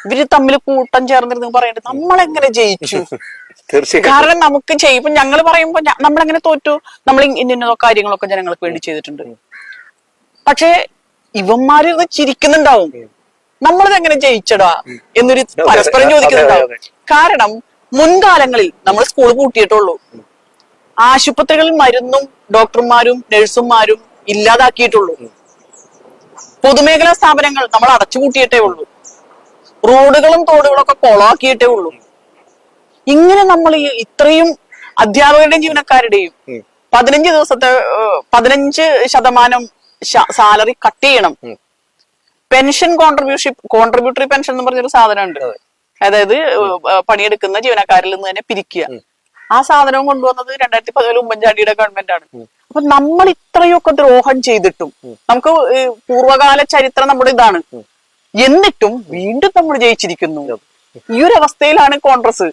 ഇവര് തമ്മിൽ കൂട്ടം ചേർന്നിരുന്നു പറയണ്ടത് നമ്മളെങ്ങനെ ജയിച്ചു? തീർച്ചയായും. കാരണം നമുക്ക് ഇപ്പൊ ഞങ്ങൾ പറയുമ്പോ നമ്മളെങ്ങനെ തോറ്റു, നമ്മൾ ഇന്ന കാര്യങ്ങളൊക്കെ ജനങ്ങൾക്ക് വേണ്ടി ചെയ്തിട്ടുണ്ട്. പക്ഷെ ഇവന്മാര് ഇത് ചിരിക്കുന്നുണ്ടാവും, നമ്മളിത് എങ്ങനെ ജയിച്ചടാ എന്നൊരു പരസ്പരം ചോദിക്കുന്നുണ്ടാവും. കാരണം മുൻകാലങ്ങളിൽ നമ്മൾ സ്കൂൾ പൂട്ടിയിട്ടുള്ളൂ, ആശുപത്രികളിൽ മരുന്നും ഡോക്ടർമാരും നഴ്സുമാരും ഇല്ലാതാക്കിയിട്ടുള്ളൂ, പൊതുമേഖലാ സ്ഥാപനങ്ങൾ നമ്മൾ അടച്ചുപൂട്ടിയിട്ടേ ഉള്ളൂ, റോഡുകളും തോടുകളും ഒക്കെ കൊളാക്കിയിട്ടേ ഉള്ളൂ. ഇങ്ങനെ നമ്മൾ ഇത്രയും അധ്യാപകരുടെയും ജീവനക്കാരുടെയും 15% സാലറി കട്ട് ചെയ്യണം. പെൻഷൻ കോൺട്രിബ്യൂട്ടറി പെൻഷൻ എന്ന് പറഞ്ഞൊരു സാധനമുണ്ട്, അതായത് പണിയെടുക്കുന്ന ജീവനക്കാരിൽ നിന്ന് തന്നെ പിരിക്കുക. ആ സാധനവും കൊണ്ടുവന്നത് 2014 ഉമ്മൻചാണ്ടിയുടെ ഗവൺമെന്റ് ആണ്. അപ്പൊ നമ്മൾ ഇത്രയൊക്കെ ദ്രോഹം ചെയ്തിട്ടും, നമുക്ക് പൂർവ്വകാല ചരിത്രം നമ്മുടെ ഇതാണ്, എന്നിട്ടും വീണ്ടും നമ്മൾ ജയിച്ചിരിക്കുന്നു. ഈ ഒരു അവസ്ഥയിലാണ് കോൺഗ്രസ്.